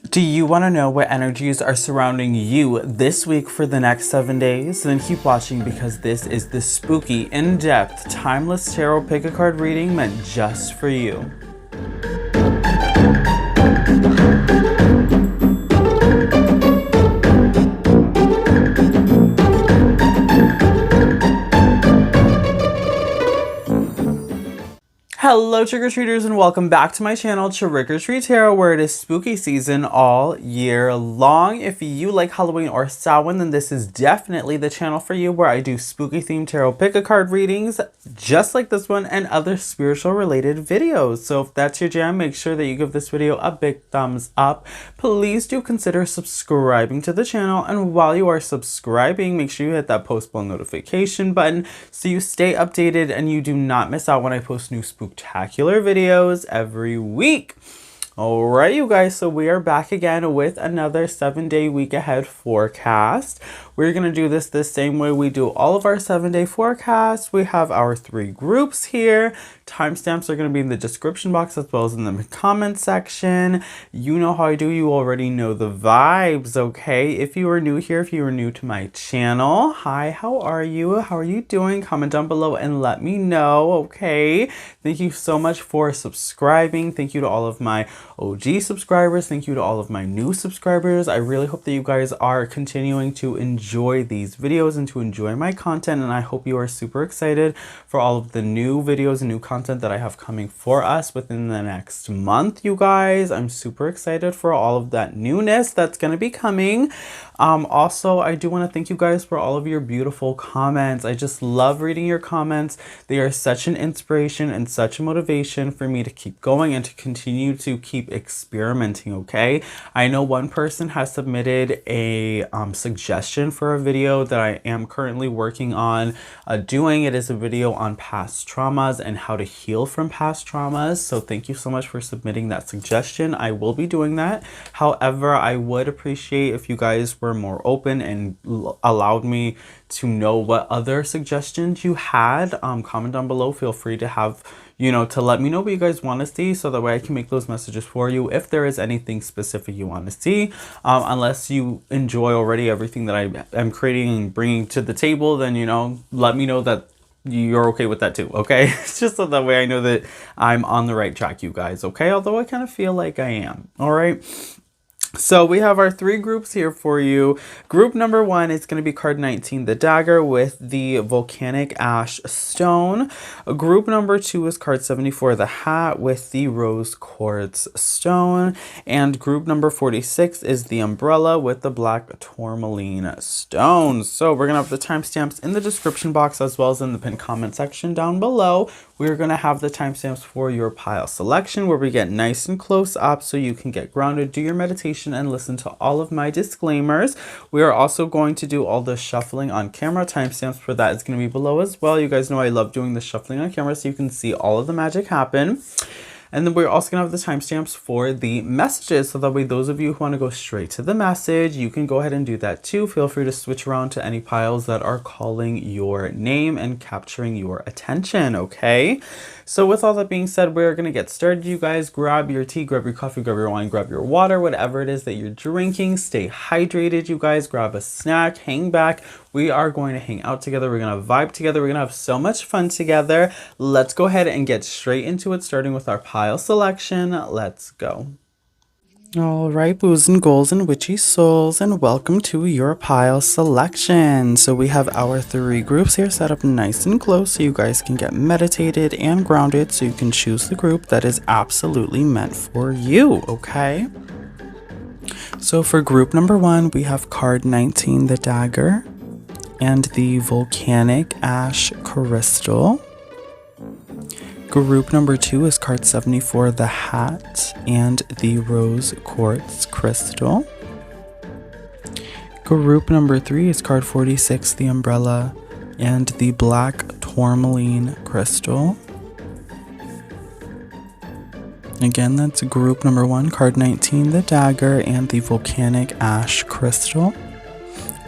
Do you want to know what energies are surrounding you this week for the next 7 days? Then keep watching because this is the spooky, in-depth, timeless tarot pick-a-card reading meant just for you. Hello trick-or-treaters and welcome back to my channel TrickrTreatTarot, where it is spooky season all year long. If you like Halloween or Samhain, then this is definitely the channel for you, where I do spooky themed tarot pick-a-card readings just like this one and other spiritual related videos. So if that's your jam, make sure that you give this video a big thumbs up. Please do consider subscribing to the channel, and while you are subscribing, make sure you hit that post bell notification button so you stay updated and you do not miss out when I post new spectacular videos every week. Alright, you guys, so we are back again with another 7-day week ahead forecast. We're going to do this the same way we do all of our 7-day forecasts. We have our 3 groups here. Timestamps are going to be in the description box as well as in the comment section. You know how I do. You already know the vibes, okay? If you are new here, if you are new to my channel, hi, how are you? How are you doing? Comment down below and let me know, okay? Thank you so much for subscribing. Thank you to all of my OG subscribers. Thank you to all of my new subscribers. I really hope that you guys are continuing to enjoy these videos and to enjoy my content, and I hope you are super excited for all of the new videos and new content that I have coming for us within the next month, you guys. I'm super excited for all of that newness that's going to be coming. Also, I do want to thank you guys for all of your beautiful comments. I just love reading your comments. They are such an inspiration and such a motivation for me to keep going and to continue to keep experimenting, okay? I know one person has submitted a suggestion for a video that I am currently working on doing. It is a video on past traumas and how to heal from past traumas. So thank you so much for submitting that suggestion. I will be doing that. However, I would appreciate if you guys were more open and allowed me to know what other suggestions you had. Comment down below. Feel free to have, to let me know what you guys want to see, so that way I can make those messages for you if there is anything specific you want to see. Unless you enjoy already everything that I am creating and bringing to the table, then, let me know that you're okay with that too, okay? It's just so that way I know that I'm on the right track, you guys, okay? Although I kind of feel like I am, all right? So we have our 3 groups here for you. Group number 1 is going to be card 19, the dagger with the volcanic ash stone. Group number 2 is card 74, the hat with the rose quartz stone. And group number 46 is the umbrella with the black tourmaline stone. So we're going to have the timestamps in the description box as well as in the pinned comment section down below. We're going to have the timestamps for your pile selection, where we get nice and close up so you can get grounded, do your meditation, and listen to all of my disclaimers. We are also going to do all the shuffling on camera. Timestamps for that is going to be below as well. You guys know I love doing the shuffling on camera so you can see all of the magic happen. And then we're also going to have the timestamps for the messages, so that way those of you who want to go straight to the message, you can go ahead and do that too. Feel free to switch around to any piles that are calling your name and capturing your attention, okay? So with all that being said, we're going to get started, you guys. Grab your tea, grab your coffee, grab your wine, grab your water, whatever it is that you're drinking. Stay hydrated, you guys. Grab a snack, hang back. We are going to hang out together. We're going to vibe together. We're going to have so much fun together. Let's go ahead and get straight into it, starting with our pile selection. Let's go. All right, boos and ghouls and witchy souls, and welcome to your pile selection. So we have our 3 groups here set up nice and close so you guys can get meditated and grounded, so you can choose the group that is absolutely meant for you, okay? So for group number 1, we have card 19, the dagger, and the volcanic ash crystal. Group number 2 is card 74, the hat, and the rose quartz crystal. Group number 3 is card 46, the umbrella, and the black tourmaline crystal. Again, that's group number 1, card 19, the dagger, and the volcanic ash crystal.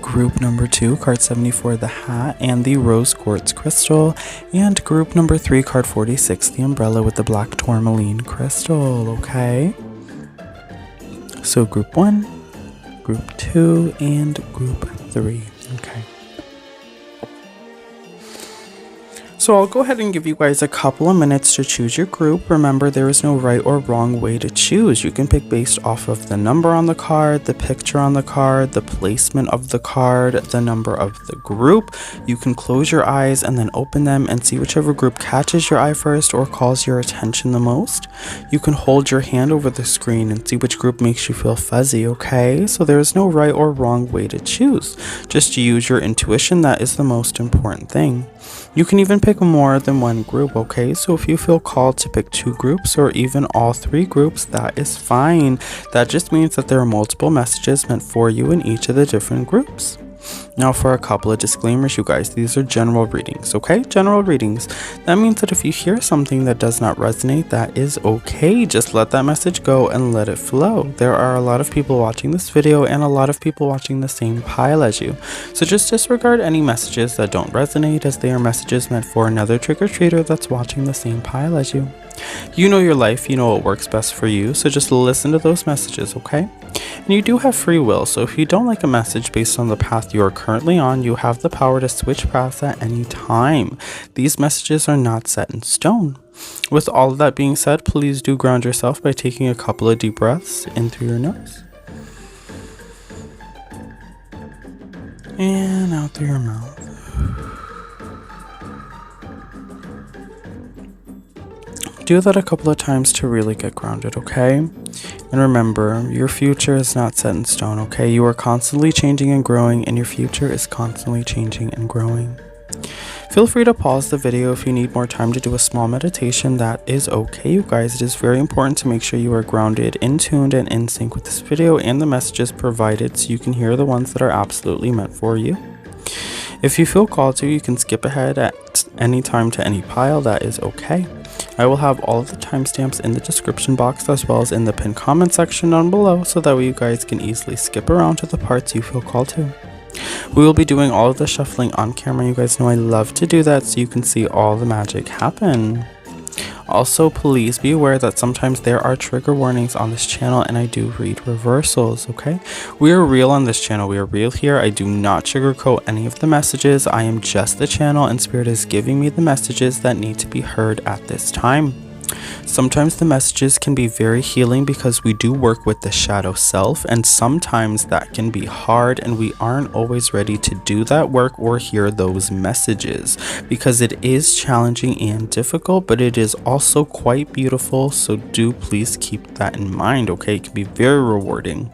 Group number 2, card 74, the hat, and the rose quartz crystal. And group number 3, card 46, the umbrella with the black tourmaline crystal, okay? So group 1, group 2, and group 3. Okay. So I'll go ahead and give you guys a couple of minutes to choose your group. Remember, there is no right or wrong way to choose. You can pick based off of the number on the card, the picture on the card, the placement of the card, the number of the group. You can close your eyes and then open them and see whichever group catches your eye first or calls your attention the most. You can hold your hand over the screen and see which group makes you feel fuzzy, okay? So there is no right or wrong way to choose. Just use your intuition. That is the most important thing. You can even pick more than one group, okay? So if you feel called to pick 2 groups or even all 3 groups, that is fine. That just means that there are multiple messages meant for you in each of the different groups. Now for a couple of disclaimers, you guys, these are general readings, okay? General readings. That means that if you hear something that does not resonate, that is okay. Just let that message go and let it flow. There are a lot of people watching this video and a lot of people watching the same pile as you. So just disregard any messages that don't resonate, as they are messages meant for another trick-or-treater that's watching the same pile as you. You know your life, you know what works best for you, so just listen to those messages, okay? And you do have free will, so if you don't like a message based on the path you are currently on, you have the power to switch paths at any time. These messages are not set in stone. With all of that being said, please do ground yourself by taking a couple of deep breaths in through your nose and out through your mouth. Do that a couple of times to really get grounded, okay? And remember, your future is not set in stone, okay? You are constantly changing and growing, and your future is constantly changing and growing. Feel free to pause the video if you need more time to do a small meditation. That is okay, you guys. It is very important to make sure you are grounded, in tuned, and in sync with this video and the messages provided so you can hear the ones that are absolutely meant for you. If you feel called to, you can skip ahead at any time to any pile. That is okay. I will have all of the timestamps in the description box as well as in the pinned comment section down below, so that way you guys can easily skip around to the parts you feel called to. We will be doing all of the shuffling on camera. You guys know I love to do that so you can see all the magic happen. Also, please be aware that sometimes there are trigger warnings on this channel, and I do read reversals, okay? We are real on this channel. We are real here. I do not sugarcoat any of the messages. I am just the channel, and Spirit is giving me the messages that need to be heard at this time. Sometimes the messages can be very healing because we do work with the shadow self, and sometimes that can be hard and we aren't always ready to do that work or hear those messages because it is challenging and difficult, but it is also quite beautiful. So do please keep that in mind, okay? It can be very rewarding.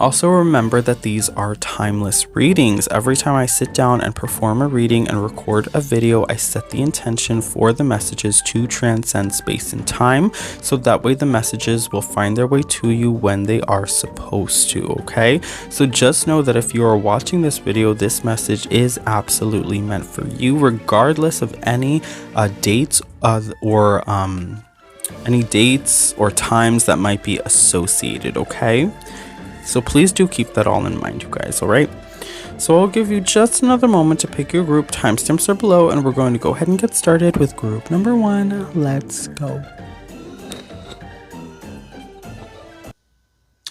Also remember that these are timeless readings. Every time I sit down and perform a reading and record a video, I set the intention for the messages to transcend space and time, so that way the messages will find their way to you when they are supposed to, okay? So just know that if you are watching this video, this message is absolutely meant for you, regardless of any dates or times that might be associated, okay? So please do keep that all in mind, you guys, alright? So I'll give you just another moment to pick your group. Timestamps are below, and we're going to go ahead and get started with group number 1. Let's go.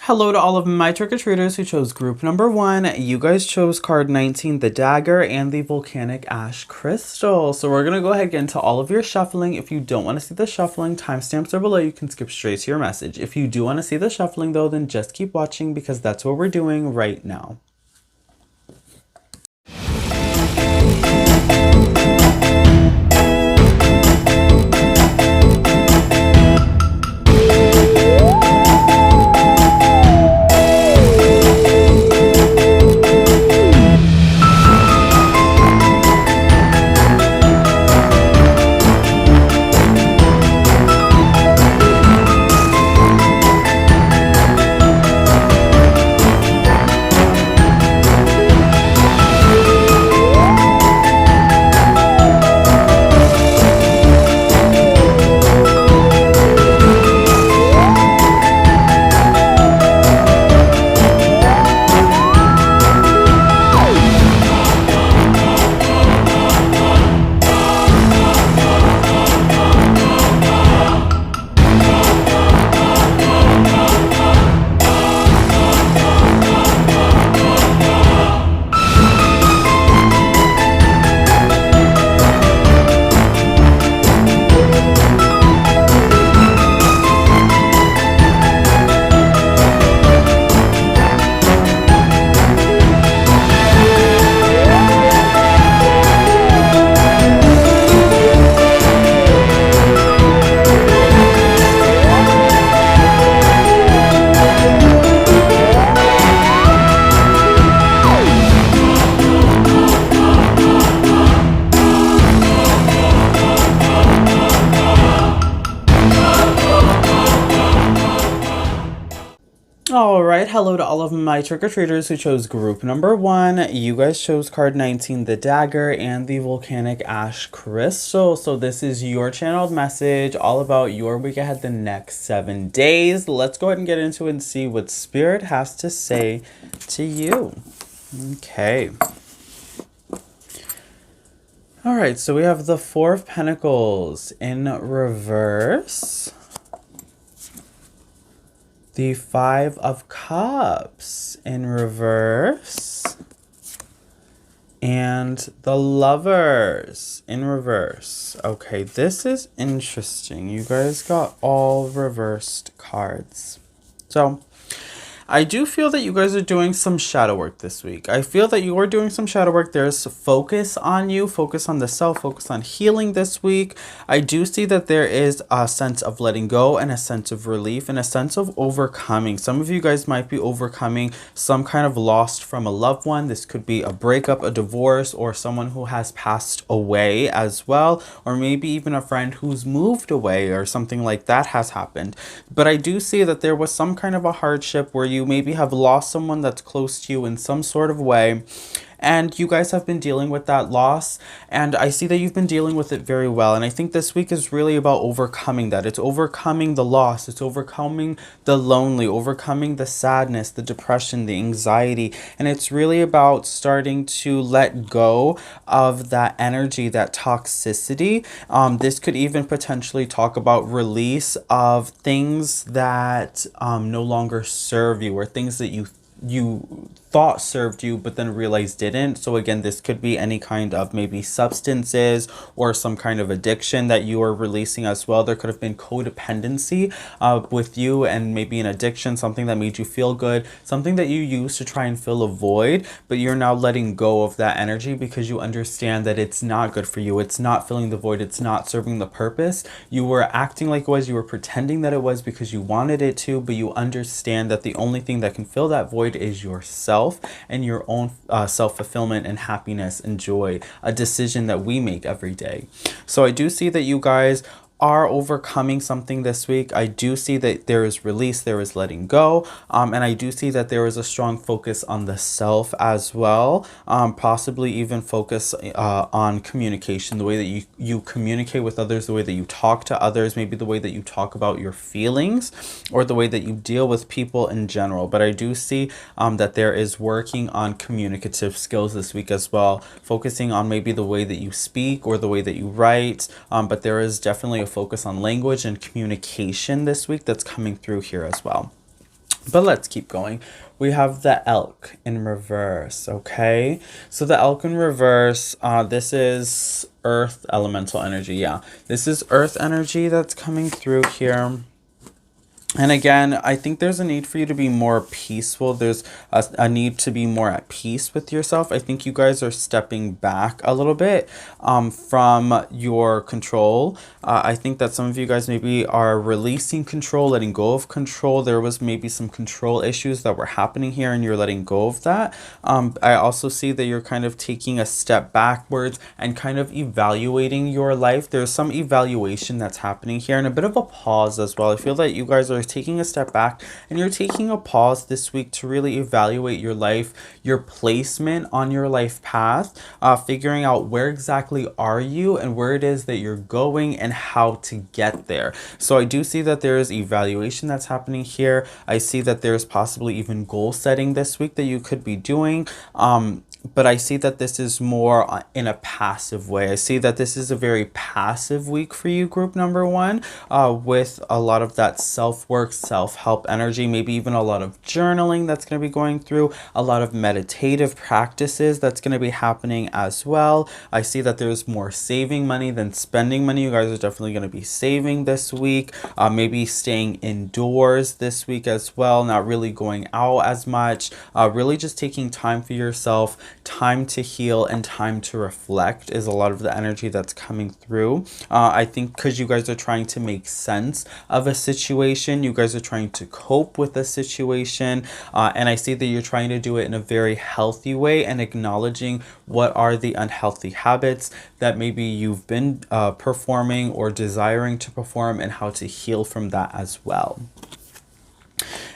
Hello to all of my trick-or-treaters who chose group number 1. You guys chose card 19, the dagger, and the volcanic ash crystal. So we're going to go ahead and get into all of your shuffling. If you don't want to see the shuffling, timestamps are below. You can skip straight to your message. If you do want to see the shuffling though, then just keep watching because that's what we're doing right now. All right, hello to all of my trick-or-treaters who chose group number 1. You guys chose card 19, the dagger, and the volcanic ash crystal. So this is your channeled message all about your week ahead, the next 7 days. Let's go ahead and get into it and see what Spirit has to say to you. Okay. All right, so we have the Four of Pentacles in reverse. The Five of Cups in reverse. And the Lovers in reverse. Okay, this is interesting. You guys got all reversed cards. So I do feel that you guys are doing some shadow work this week. I feel that you are doing some shadow work. There's focus on you, focus on the self, focus on healing this week. I do see that there is a sense of letting go and a sense of relief and a sense of overcoming. Some of you guys might be overcoming some kind of loss from a loved one. This could be a breakup, a divorce, or someone who has passed away as well, or maybe even a friend who's moved away or something like that has happened. But I do see that there was some kind of a hardship where you maybe have lost someone that's close to you in some sort of way, and you guys have been dealing with that loss, and I see that you've been dealing with it very well. And I think this week is really about overcoming that. It's overcoming the loss, it's overcoming the lonely, overcoming the sadness, the depression, the anxiety, and it's really about starting to let go of that energy, that toxicity. This could even potentially talk about release of things that no longer serve you, or things that you thought served you but then realized didn't. So again, this could be any kind of maybe substances or some kind of addiction that you are releasing as well. There could have been codependency with you, and maybe an addiction, something that made you feel good, something that you used to try and fill a void, but you're now letting go of that energy because you understand that it's not good for you. It's not filling the void. It's not serving the purpose. You were acting like it was, you were pretending that it was because you wanted it to, but you understand that the only thing that can fill that void is yourself and your own self-fulfillment and happiness and joy, a decision that we make every day. So I do see that you guys are overcoming something this week. I do see that there is release, there is letting go, and I do see that there is a strong focus on the self as well, possibly even focus on communication, the way that you communicate with others, the way that you talk to others, maybe the way that you talk about your feelings, or the way that you deal with people in general. But I do see that there is working on communicative skills this week as well, focusing on maybe the way that you speak or the way that you write, but there is definitely a focus on language and communication this week that's coming through here as well. But let's keep going. We have the elk in reverse. Okay, so the elk in reverse, this is earth elemental energy. Yeah, this is earth energy that's coming through here. And again, I think there's a need for you to be more peaceful. There's a need to be more at peace with yourself. I think you guys are stepping back a little bit from your control. I think that some of you guys maybe are releasing control, letting go of control. There was maybe some control issues that were happening here, and you're letting go of that. I also see that you're kind of taking a step backwards and kind of evaluating your life. There's some evaluation that's happening here, and a bit of a pause as well. I feel that you guys are taking a step back and you're taking a pause this week to really evaluate your life, your placement on your life path, figuring out where exactly are you and where it is that you're going and how to get there. So I do see that there is evaluation that's happening here. I see that there's possibly even goal setting this week that you could be doing. But I see that this is more in a passive way. I see that this is a very passive week for you, group number 1, with a lot of that self-work, self-help energy, maybe even a lot of journaling that's going to be going through, a lot of meditative practices that's going to be happening as well. I see that there's more saving money than spending money. You guys are definitely going to be saving this week, maybe staying indoors this week as well, not really going out as much, really just taking time for yourself, time to heal and time to reflect is a lot of the energy that's coming through. I think because you guys are trying to make sense of a situation, you guys are trying to cope with a situation, and I see that you're trying to do it in a very healthy way and acknowledging what are the unhealthy habits that maybe you've been performing or desiring to perform, and how to heal from that as well.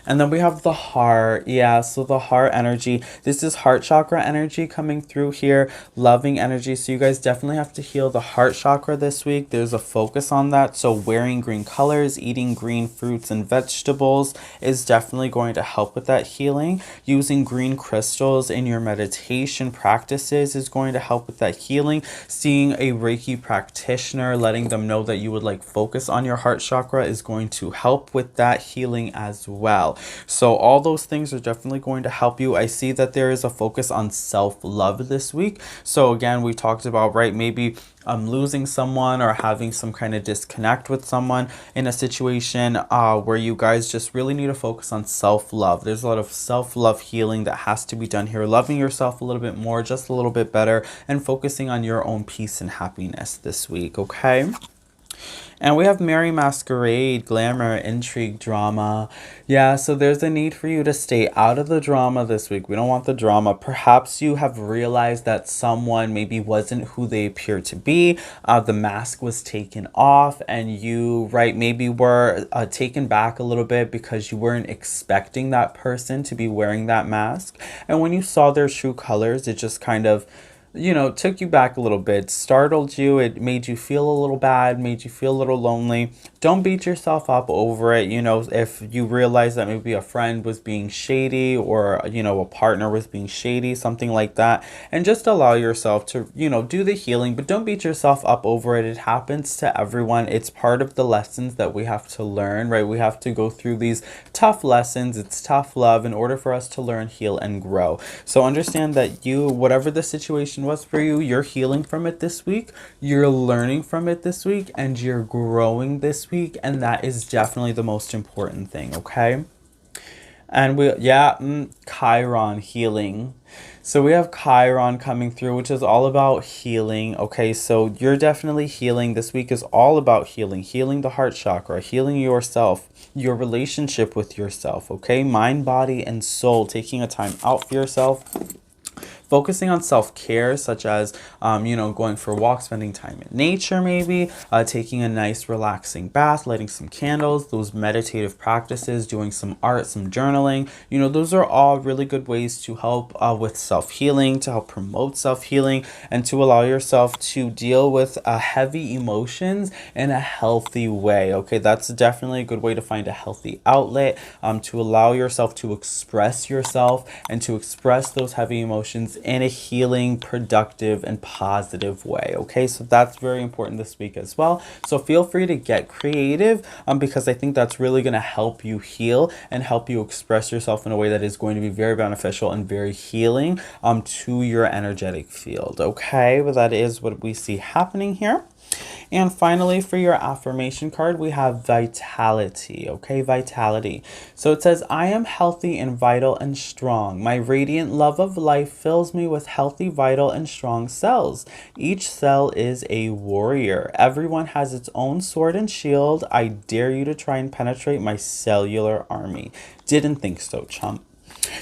And then we have the heart. Yeah, so the heart energy. This is heart chakra energy coming through here. Loving energy. So you guys definitely have to heal the heart chakra this week. There's a focus on that. So wearing green colors, eating green fruits and vegetables is definitely going to help with that healing. Using green crystals in your meditation practices is going to help with that healing. Seeing a Reiki practitioner, letting them know that you would like focus on your heart chakra is going to help with that healing as well. So all those things are definitely going to help you. I see that there is a focus on self-love this week. So again, we talked about, right, maybe losing someone or having some kind of disconnect with someone in a situation where you guys just really need to focus on self-love. There's a lot of self-love healing that has to be done here. Loving yourself a little bit more, just a little bit better, and focusing on your own peace and happiness this week, okay? And we have Merry Masquerade, glamour, intrigue, drama. Yeah, so there's a need for you to stay out of the drama this week. We don't want the drama. Perhaps you have realized that someone maybe wasn't who they appear to be. The mask was taken off and you, right, maybe were taken back a little bit because you weren't expecting that person to be wearing that mask. And when you saw their true colors, it just kind of, you know, took you back a little bit, startled you, it made you feel a little bad, made you feel a little lonely. Don't beat yourself up over it. You know, if you realize that maybe a friend was being shady or, you know, a partner was being shady, something like that, and just allow yourself to, you know, do the healing, but don't beat yourself up over it. It happens to everyone. It's part of the lessons that we have to learn, right? We have to go through these tough lessons. It's tough love in order for us to learn, heal, and grow. So understand that you, whatever the situation was for you, you're healing from it this week, you're learning from it this week, and you're growing this week, and that is definitely the most important thing, okay? And Chiron, healing. So we have Chiron coming through, which is all about healing. Okay, so you're definitely healing. This week is all about healing. Healing the heart chakra, healing yourself, your relationship with yourself, okay? Mind, body, and soul. Taking a time out for yourself. Focusing on self-care, such as, you know, going for walks, spending time in nature, maybe, taking a nice relaxing bath, lighting some candles, those meditative practices, doing some art, some journaling. You know, those are all really good ways to help with self-healing, to help promote self-healing, and to allow yourself to deal with heavy emotions in a healthy way. Okay, that's definitely a good way to find a healthy outlet, to allow yourself to express yourself and to express those heavy emotions in a healing, productive, and positive way. Okay, so that's very important this week as well. So feel free to get creative because I think that's really going to help you heal and help you express yourself in a way that is going to be very beneficial and very healing to your energetic field. Okay, well, that is what we see happening here. And finally, for your affirmation card, we have vitality. Okay, vitality. So it says, I am healthy and vital and strong. My radiant love of life fills me with healthy, vital, and strong cells. Each cell is a warrior. Everyone has its own sword and shield. I dare you to try and penetrate my cellular army. Didn't think so, chump.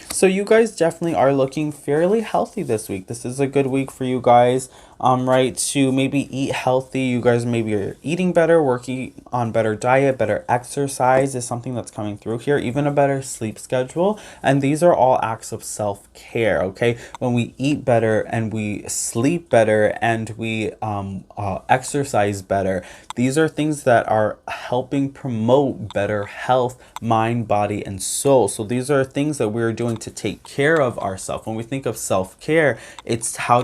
So you guys definitely are looking fairly healthy this week. This is a good week for you guys, right, to maybe eat healthy. You guys maybe are eating better, working on better diet, better exercise is something that's coming through here, even a better sleep schedule. And these are all acts of self-care, okay? When we eat better and we sleep better and we exercise better, these are things that are helping promote better health, mind, body, and soul. So these are things that we're doing to take care of ourselves. When we think of self-care, it's how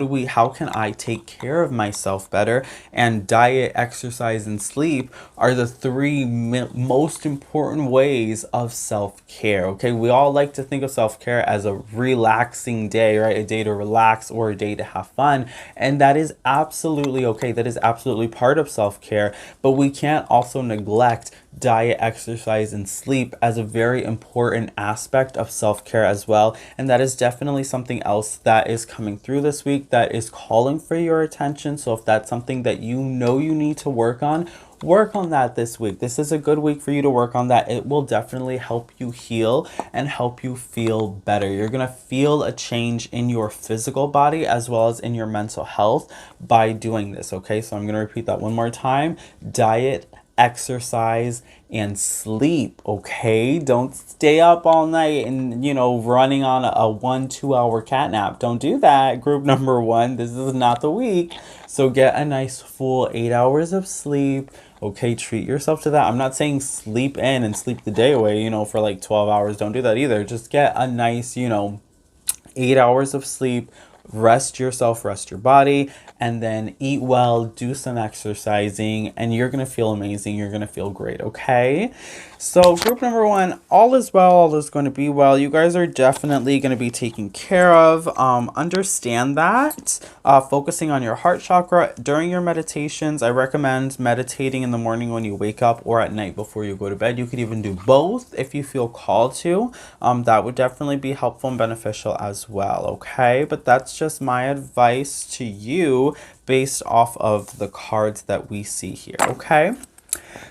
can I take care of myself better? And diet, exercise, and sleep are the three most important ways of self-care. Okay, we all like to think of self-care as a relaxing day, right? A day to relax or a day to have fun, and that is absolutely okay. That is absolutely part of self-care, but we can't also neglect diet, exercise, and sleep as a very important aspect of self-care as well. And that is definitely something else that is coming through this week that is calling for your attention. So if that's something that you know you need to work on that this week. This is a good week for you to work on that. It will definitely help you heal and help you feel better. You're going to feel a change in your physical body as well as in your mental health by doing this, okay? So I'm going to repeat that one more time. Diet, exercise, and sleep, okay? Don't stay up all night and, running on a 1-2 hour cat nap. Don't do that. Group number 1, this is not the week. So get a nice full 8 hours of sleep. Okay, treat yourself to that. I'm not saying sleep in and sleep the day away, for like 12 hours. Don't do that either. Just get a nice, 8 hours of sleep. Rest yourself, rest your body, and then eat well, do some exercising, and you're going to feel amazing. You're going to feel great, okay? So group number 1, all is well, all is going to be well. You guys are definitely going to be taken care of. Understand that. Focusing on your heart chakra during your meditations. I recommend meditating in the morning when you wake up or at night before you go to bed. You could even do both if you feel called to. That would definitely be helpful and beneficial as well, okay? But that's just my advice to you based off of the cards that we see here, okay?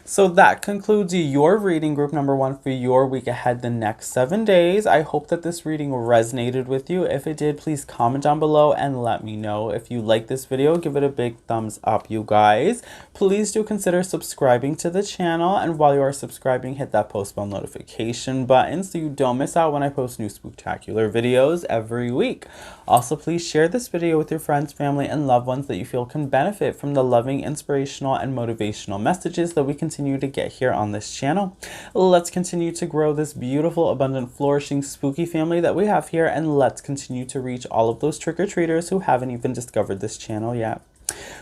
So that concludes your reading, group number 1, for your week ahead, the next 7 days. I hope that this reading resonated with you. If it did, please comment down below and let me know. If you like this video, give it a big thumbs up, you guys. Please do consider subscribing to the channel. And while you are subscribing, hit that post bell notification button so you don't miss out when I post new spooktacular videos every week. Also, please share this video with your friends, family, and loved ones that you feel can benefit from the loving, inspirational, and motivational messages that we continue to get here on this channel. Let's continue to grow this beautiful, abundant, flourishing, spooky family that we have here, and let's continue to reach all of those trick-or-treaters who haven't even discovered this channel yet.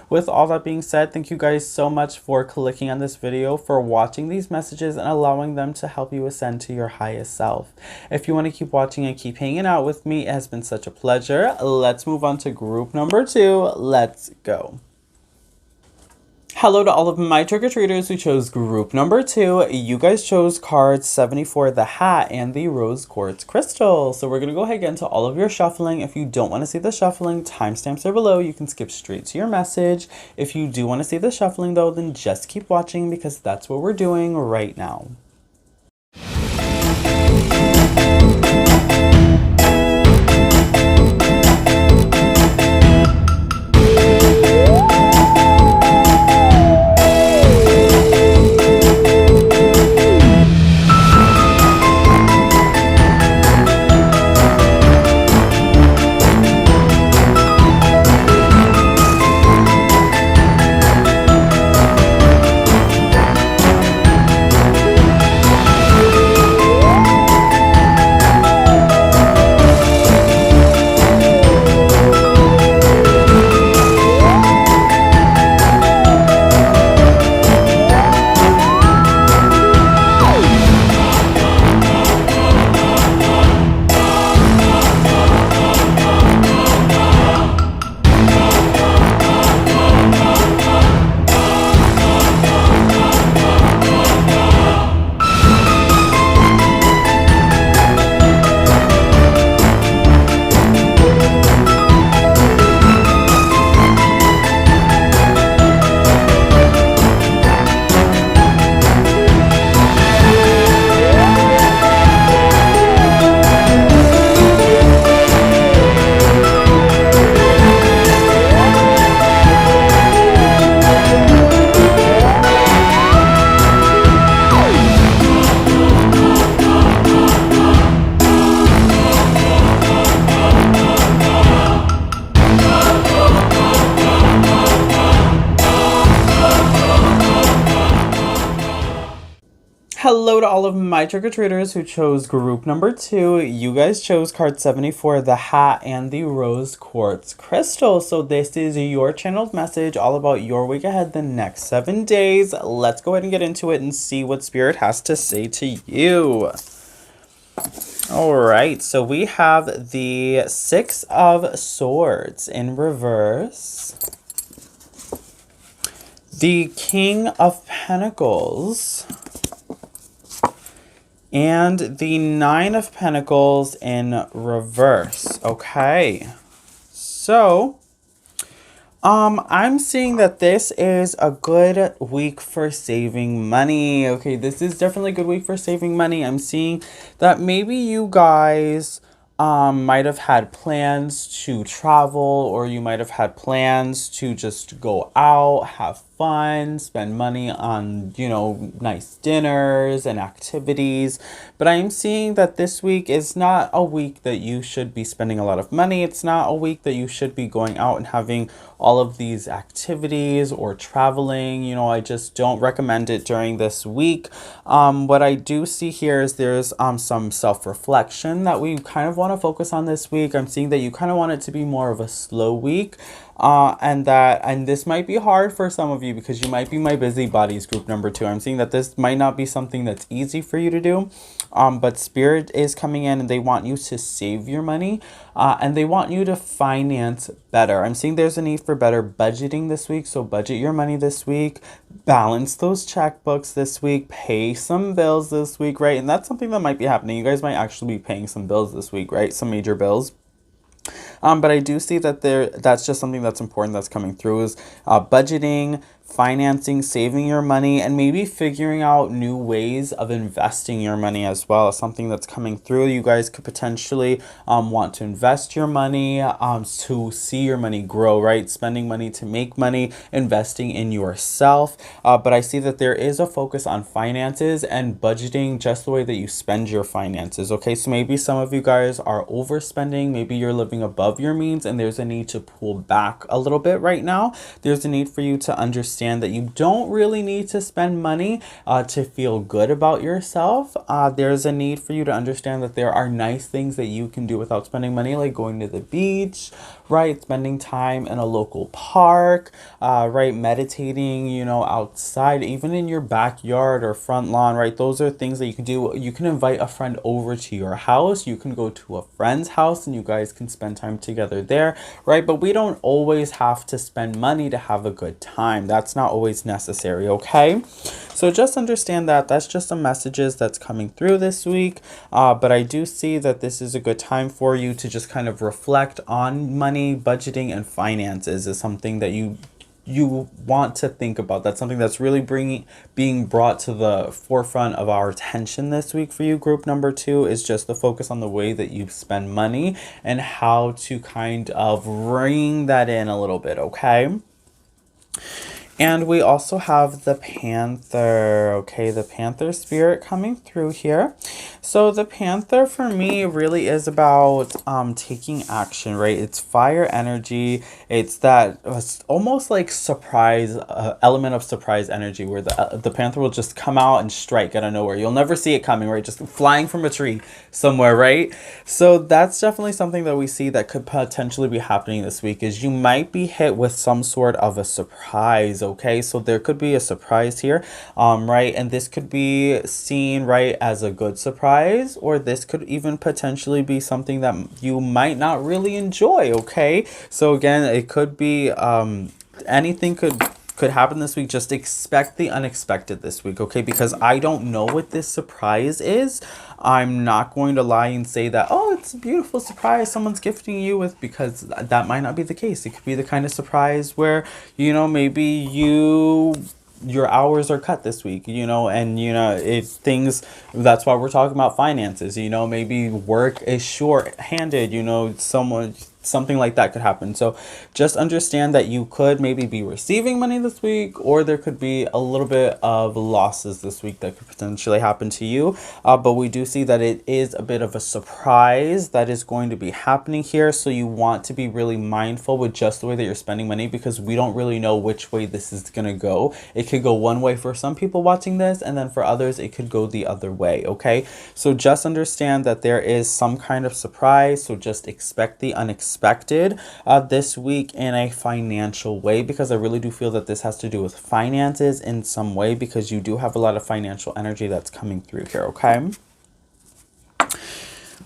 With all that being said, thank you guys so much for clicking on this video, for watching these messages, and allowing them to help you ascend to your highest self. If you want to keep watching and keep hanging out with me, it has been such a pleasure. Let's move on to group number 2. Let's go. Hello to all of my trick-or-treaters who chose group number 2. You guys chose cards 74, the hat, and the rose quartz crystal. So we're going to go ahead and get into all of your shuffling. If you don't want to see the shuffling, timestamps are below. You can skip straight to your message. If you do want to see the shuffling though, then just keep watching because that's what we're doing right now. Hello to all of my trick-or-treaters who chose group number 2. You guys chose card 74, the hat, and the rose quartz crystal. So this is your channel's message all about your week ahead the next 7 days. Let's go ahead and get into it and see what Spirit has to say to you. All right, so we have the 6 of Swords in reverse, the King of Pentacles, and the 9 of Pentacles in reverse. Okay, so I'm seeing that this is a good week for saving money. Okay, this is definitely a good week for saving money. I'm seeing that maybe you guys might have had plans to travel, or you might have had plans to just go out, have fun, spend money on, you know, nice dinners and activities. But I am seeing that this week is not a week that you should be spending a lot of money. It's not a week that you should be going out and having all of these activities or traveling. You know, I just don't recommend it during this week. What I do see here is there's some self-reflection that we kind of want to focus on this week. I'm seeing that you kind of want it to be more of a slow week. And this might be hard for some of you because you might be my busybodies group number 2. I'm seeing that this might not be something that's easy for you to do. But Spirit is coming in and they want you to save your money, and they want you to finance better. I'm seeing there's a need for better budgeting this week. So budget your money this week, balance those checkbooks this week, pay some bills this week, right? And that's something that might be happening. You guys might actually be paying some bills this week, right? Some major bills. But I do see that that's just something that's important that's coming through is budgeting, financing, saving your money, and maybe figuring out new ways of investing your money as well. Something that's coming through. You guys could potentially want to invest your money to see your money grow, right? Spending money to make money, investing in yourself. But I see that there is a focus on finances and budgeting just the way that you spend your finances, okay? So maybe some of you guys are overspending. Maybe you're living above your means and there's a need to pull back a little bit right now. There's a need for you to understand that you don't really need to spend money to feel good about yourself. There's a need for you to understand that there are nice things that you can do without spending money, like going to the beach, right? Spending time in a local park, right? Meditating, you know, outside, even in your backyard or front lawn, right? Those are things that you can do. You can invite a friend over to your house. You can go to a friend's house and you guys can spend time together there, right? But we don't always have to spend money to have a good time. That's not always necessary, okay? So just understand that that's just some messages that's coming through this week. But I do see that this is a good time for you to just kind of reflect on money, budgeting, and finances is something that you want to think about. That's something that's really being brought to the forefront of our attention this week for you. Group number 2 is just the focus on the way that you spend money and how to kind of ring that in a little bit, okay? And we also have the Panther, okay, the Panther spirit coming through here. So the Panther for me really is about taking action, right? It's fire energy. It's that almost like surprise, element of surprise energy where the Panther will just come out and strike out of nowhere. You'll never see it coming, right? Just flying from a tree somewhere, right? So that's definitely something that we see that could potentially be happening this week is you might be hit with some sort of a surprise, okay? So there could be a surprise here, right? And this could be seen, right, as a good surprise, or this could even potentially be something that you might not really enjoy, okay? So again, it could be anything could happen this week. Just expect the unexpected this week, okay? Because I don't know what this surprise is. I'm not going to lie and say that, oh, it's a beautiful surprise someone's gifting you with, because that might not be the case. It could be the kind of surprise where, you know, maybe your hours are cut this week, you know, and, you know, that's why we're talking about finances, you know, maybe work is short-handed, you know, something like that could happen. So just understand that you could maybe be receiving money this week, or there could be a little bit of losses this week that could potentially happen to you. But we do see that it is a bit of a surprise that is going to be happening here. So you want to be really mindful with just the way that you're spending money, because we don't really know which way this is going to go. It could go one way for some people watching this, and then for others, it could go the other way, okay? So just understand that there is some kind of surprise. So just expect the unexpected this week in a financial way, because I really do feel that this has to do with finances in some way, because you do have a lot of financial energy that's coming through here, okay?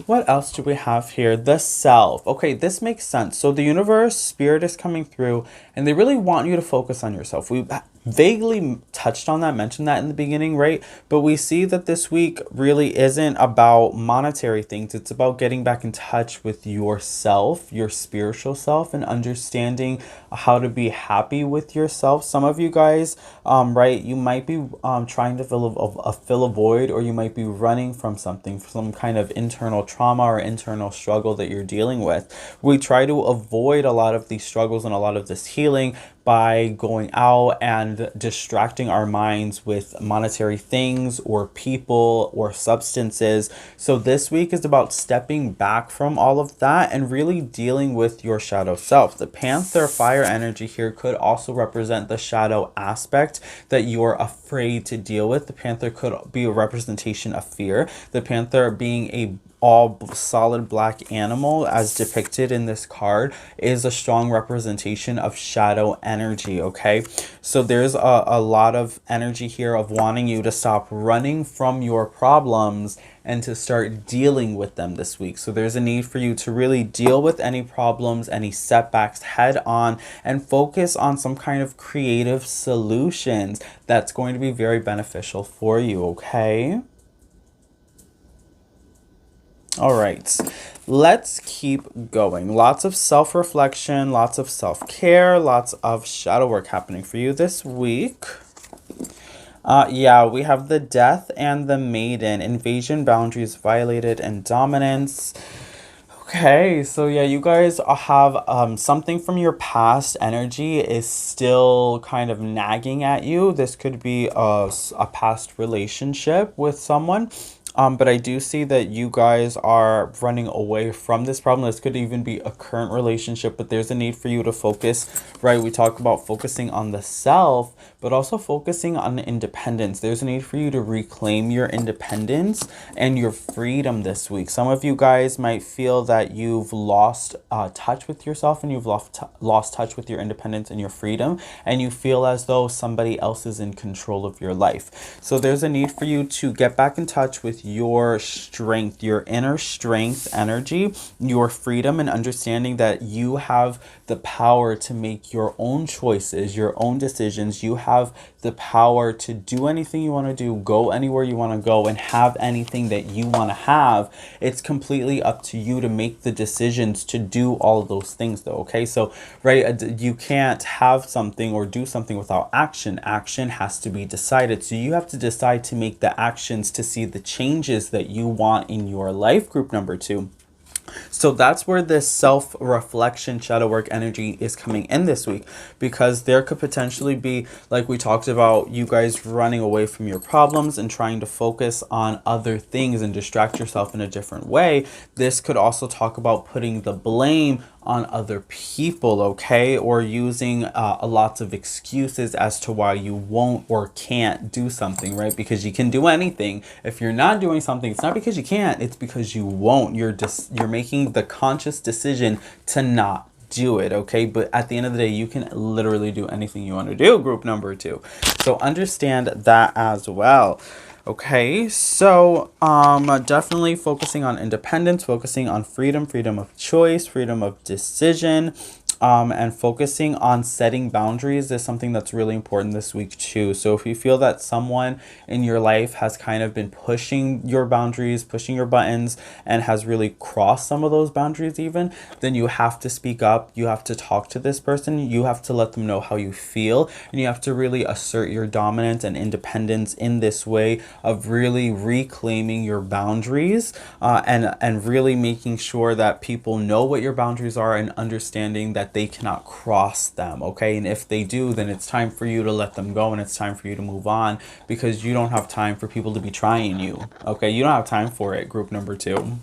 What else do we have here? The self. Okay, this makes sense. So the universe, spirit is coming through, and they really want you to focus on yourself. We vaguely touched on that, mentioned that in the beginning, right? But we see that this week really isn't about monetary things. It's about getting back in touch with yourself, your spiritual self, and understanding how to be happy with yourself. Some of you guys, right, you might be trying to fill a void, or you might be running from something, some kind of internal trauma or internal struggle that you're dealing with. We try to avoid a lot of these struggles and a lot of this healing by going out and distracting our minds with monetary things or people or substances. So this week is about stepping back from all of that and really dealing with your shadow self. The Panther fire energy here could also represent the shadow aspect that you're afraid to deal with. The Panther could be a representation of fear. The Panther being a all solid black animal as depicted in this card is a strong representation of shadow energy. Okay, so there's a lot of energy here of wanting you to stop running from your problems and to start dealing with them this week. So there's a need for you to really deal with any problems, any setbacks head on, and focus on some kind of creative solutions that's going to be very beneficial for you. Okay, all right, let's keep going. Lots of self-reflection, lots of self-care, lots of shadow work happening for you this week. Yeah, we have the Death and the Maiden. Invasion, boundaries violated, and dominance. Okay, so yeah, you guys have something from your past energy is still kind of nagging at you. This could be a past relationship with someone. But I do see that you guys are running away from this problem. This could even be a current relationship, but there's a need for you to focus, right? We talk about focusing on the self, but also focusing on independence. There's a need for you to reclaim your independence and your freedom this week. Some of you guys might feel that you've lost touch with yourself and you've lost touch with your independence and your freedom, and you feel as though somebody else is in control of your life. So there's a need for you to get back in touch with your strength, your inner strength energy, your freedom, and understanding that you have the power to make your own choices, your own decisions. You have the power to do anything you want to do, go anywhere you want to go, and have anything that you want to have. It's completely up to you to make the decisions to do all of those things though. Okay, so right, you can't have something or do something without action. Action has to be decided. So you have to decide to make the actions to see the changes that you want in your life. Group number 2. So that's where this self-reflection shadow work energy is coming in this week, because there could potentially be, like we talked about, you guys running away from your problems and trying to focus on other things and distract yourself in a different way. This could also talk about putting the blame on other people, okay, or using lots of excuses as to why you won't or can't do something, right? Because you can do anything. If you're not doing something, it's not because you can't, it's because you won't. You're making the conscious decision to not do it, okay? But at the end of the day, you can literally do anything you want to do. Group number 2. So understand that as well. Okay, so definitely focusing on independence, focusing on freedom, freedom of choice, freedom of decision, and focusing on setting boundaries is something that's really important this week too. So if you feel that someone in your life has kind of been pushing your boundaries, pushing your buttons, and has really crossed some of those boundaries even, then you have to speak up. You have to talk to this person. You have to let them know how you feel, and you have to really assert your dominance and independence in this way of really reclaiming your boundaries, and really making sure that people know what your boundaries are and understanding that they cannot cross them, okay? And if they do, then it's time for you to let them go, and it's time for you to move on, because you don't have time for people to be trying you, okay? You don't have time for it. Group number 2.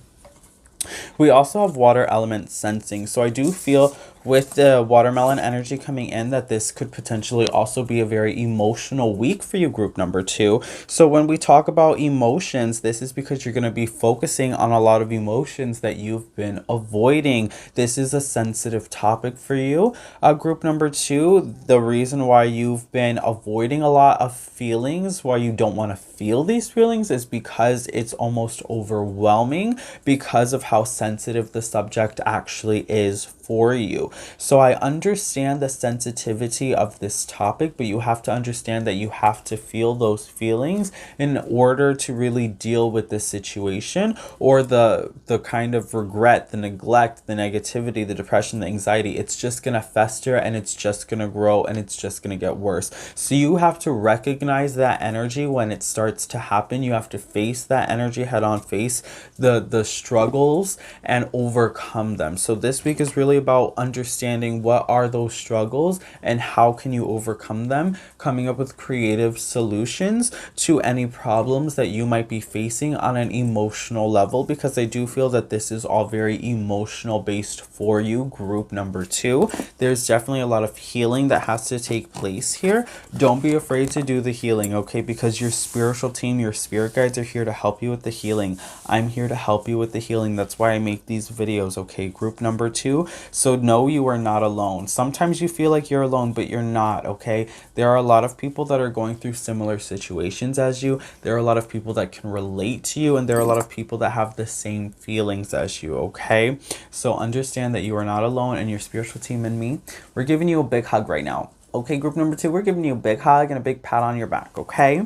We also have water element sensing. So I do feel with the watermelon energy coming in that this could potentially also be a very emotional week for you, group number 2. So when we talk about emotions, this is because you're going to be focusing on a lot of emotions that you've been avoiding. This is a sensitive topic for you. Group number 2, the reason why you've been avoiding a lot of feelings, why you don't want to feel these feelings, is because it's almost overwhelming because of how sensitive the subject actually is for you. So I understand the sensitivity of this topic, but you have to understand that you have to feel those feelings in order to really deal with this situation, or the kind of regret, the neglect, the negativity, the depression, the anxiety. It's just going to fester, and it's just going to grow, and it's just going to get worse. So you have to recognize that energy when it starts to happen. You have to face that energy head on, face the struggles and overcome them. So this week is really about understanding what are those struggles and how can you overcome them, coming up with creative solutions to any problems that you might be facing on an emotional level, because I do feel that this is all very emotional based for you, group number 2. There's definitely a lot of healing that has to take place here. Don't be afraid to do the healing, okay? Because your spiritual team, your spirit guides are here to help you with the healing. I'm here to help you with the healing. That's why I make these videos, okay? Group number 2. So no, you are not alone. Sometimes you feel like you're alone, but you're not, okay? There are a lot of people that are going through similar situations as you. There are a lot of people that can relate to you, and there are a lot of people that have the same feelings as you, okay? So understand that you are not alone, and your spiritual team and me, we're giving you a big hug right now. Okay, group number 2, we're giving you a big hug and a big pat on your back, okay?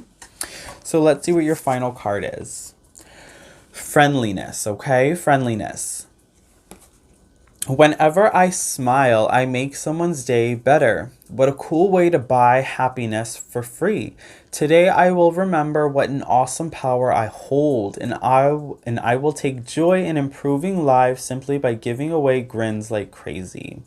So let's see what your final card is. Friendliness, okay? Friendliness. Whenever I smile, I make someone's day better. What a cool way to buy happiness for free. Today I will remember what an awesome power I hold, and I will take joy in improving lives simply by giving away grins like crazy.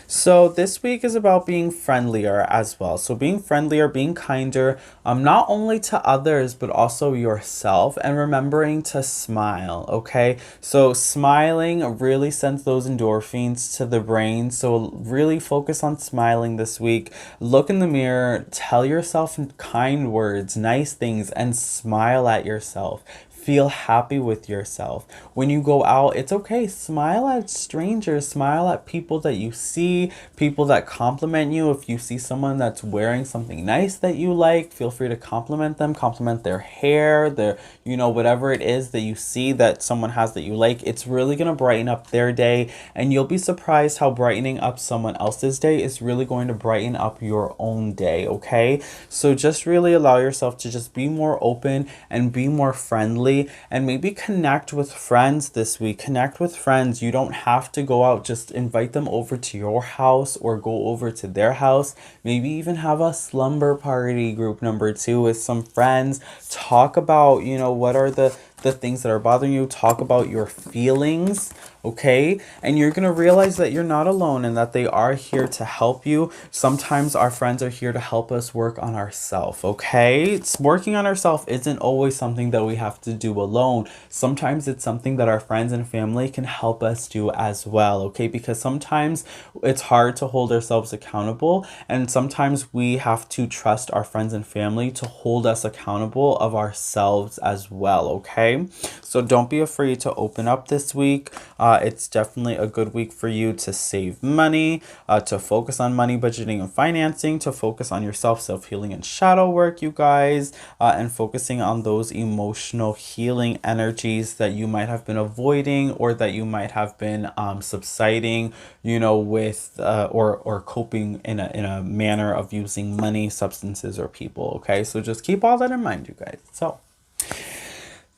So this week is about being friendlier as well. So being friendlier, being kinder, not only to others, but also yourself, and remembering to smile, okay? So smiling really sends those endorphins to the brain. So really focus on smiling this week. Look in the mirror, tell yourself kind words, nice things, and smile at yourself. Feel happy with yourself. When you go out, it's okay. Smile at strangers. Smile at people that you see, people that compliment you. If you see someone that's wearing something nice that you like, feel free to compliment them. Compliment their hair, their, whatever it is that you see that someone has that you like. It's really going to brighten up their day, and you'll be surprised how brightening up someone else's day is really going to brighten up your own day, okay? So just really allow yourself to just be more open and be more friendly. And maybe connect with friends this week. Connect with friends. You don't have to go out. Just invite them over to your house or go over to their house. Maybe even have a slumber party, group number 2, with some friends. Talk about, what are the things that are bothering you. Talk about your feelings, okay? And you're going to realize that you're not alone and that they are here to help you. Sometimes our friends are here to help us work on ourselves, okay? Working on ourselves isn't always something that we have to do alone. Sometimes it's something that our friends and family can help us do as well, okay? Because sometimes it's hard to hold ourselves accountable, and sometimes we have to trust our friends and family to hold us accountable of ourselves as well, okay? So don't be afraid to open up this week. It's definitely a good week for you to save money, to focus on money budgeting and financing, to focus on yourself, self-healing and shadow work, you guys, and focusing on those emotional healing energies that you might have been avoiding, or that you might have been subsiding, with or coping in a manner of using money, substances, or people, okay? So just keep all that in mind, you guys. So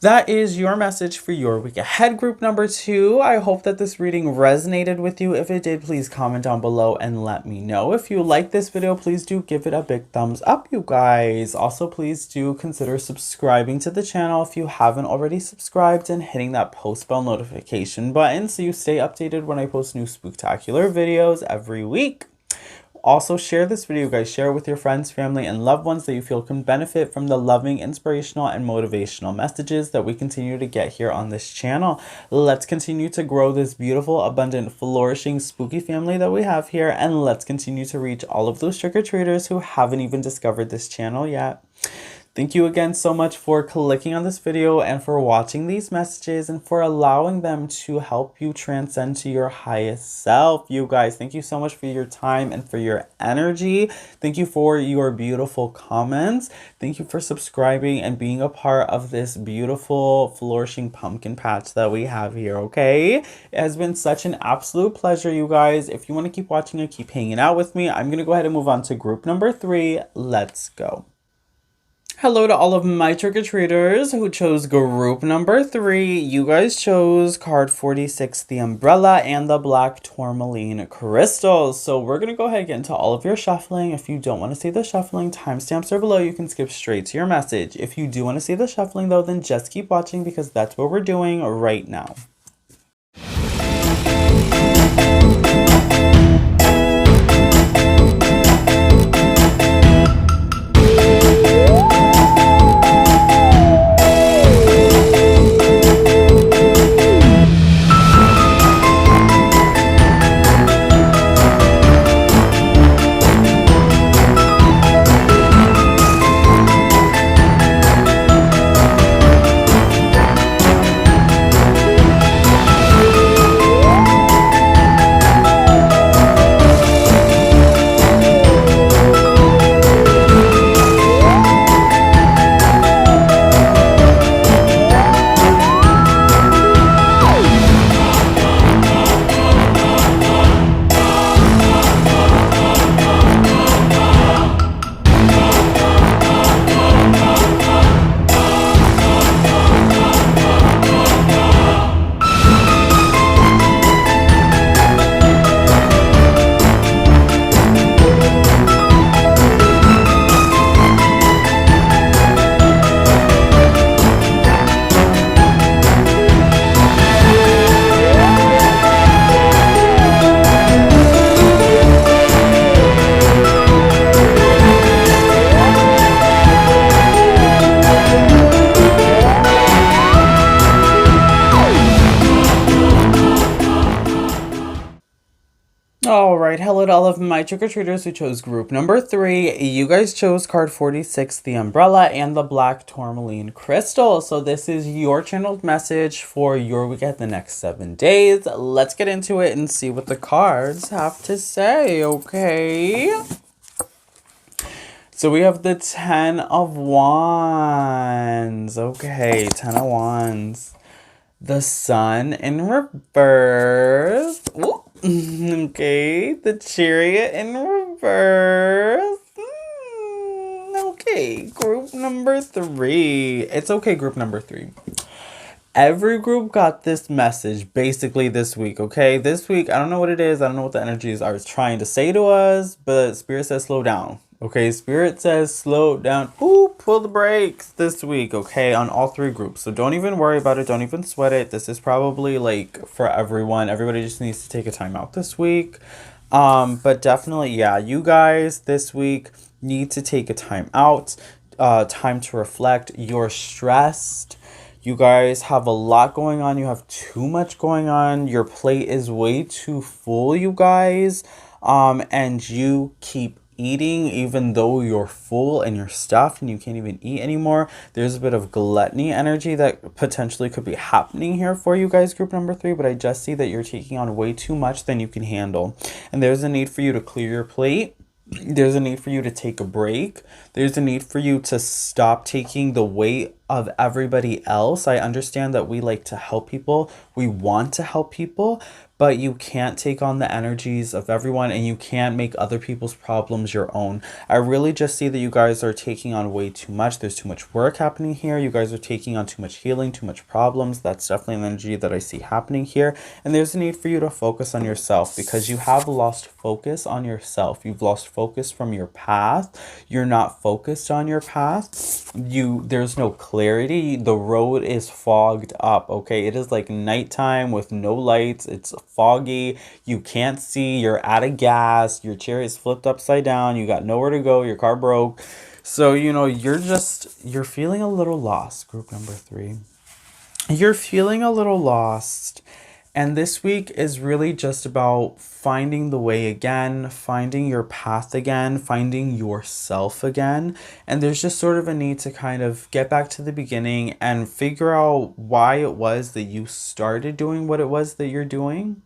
that is your message for your week ahead, group number 2. I hope that this reading resonated with you. If it did, please comment down below and let me know. If you like this video, please do give it a big thumbs up, you guys. Also, please do consider subscribing to the channel if you haven't already subscribed, and hitting that post bell notification button so you stay updated when I post new spooktacular videos every week. Also, share this video, guys. Share it with your friends, family, and loved ones that you feel can benefit from the loving, inspirational, and motivational messages that we continue to get here on this channel. Let's continue to grow this beautiful, abundant, flourishing, spooky family that we have here, and let's continue to reach all of those trick-or-treaters who haven't even discovered this channel yet. Thank you again so much for clicking on this video and for watching these messages and for allowing them to help you transcend to your highest self. You guys, thank you so much for your time and for your energy. Thank you for your beautiful comments. Thank you for subscribing and being a part of this beautiful, flourishing pumpkin patch that we have here, okay? It has been such an absolute pleasure, you guys. If you want to keep watching and keep hanging out with me, I'm going to go ahead and move on to group number 3. Let's go. Hello to all of my trick-or-treaters who chose group number 3. You guys chose card 46, the umbrella, and the black tourmaline crystals. So we're going to go ahead and get into all of your shuffling. If you don't want to see the shuffling, timestamps are below. You can skip straight to your message. If you do want to see the shuffling, though, then just keep watching because that's what we're doing right now. All right, hello to all of my trick-or-treaters who chose group number 3. You guys chose card 46, the umbrella, and the black tourmaline crystal. So this is your channeled message for your weekend, the next 7 days. Let's get into it and see what the cards have to say, okay? So we have the 10 of Wands. Okay, 10 of Wands. The Sun in reverse. Ooh. Okay, the Chariot in reverse. Okay, group number 3. It's okay, group number 3. Every group got this message basically this week, okay? This week, I don't know what it is. I don't know what the energies are trying to say to us, but Spirit says slow down. Okay, Spirit says slow down. Ooh, pull the brakes this week, okay, on all 3 groups. So don't even worry about it. Don't even sweat it. This is probably like for everyone. Everybody just needs to take a time out this week. But definitely, yeah, you guys this week need to take a time out, time to reflect. You're stressed. You guys have a lot going on. You have too much going on. Your plate is way too full, you guys. And you keep eating even though you're full and you're stuffed and you can't even eat anymore. There's a bit of gluttony energy that potentially could be happening here for you guys, group number 3. But I just see that you're taking on way too much than you can handle. And there's a need for you to clear your plate. There's a need for you to take a break. There's a need for you to stop taking the weight of everybody else. I understand that we like to help people. We want to help people, but you can't take on the energies of everyone and you can't make other people's problems your own. I really just see that you guys are taking on way too much. There's too much work happening here. You guys are taking on too much healing, too much problems. That's definitely an energy that I see happening here. And there's a need for you to focus on yourself because you have lost focus on yourself. You've lost focus from your path. You're not focused on your path. There's no clarity. The road is fogged up, okay? It is like nighttime with no lights. It's foggy. You can't see. You're out of gas. Your chair is flipped upside down. You got nowhere to go. Your car broke. So, you're feeling a little lost, group number 3. You're feeling a little lost. And this week is really just about finding the way again, finding your path again, finding yourself again. And there's just sort of a need to kind of get back to the beginning and figure out why it was that you started doing what it was that you're doing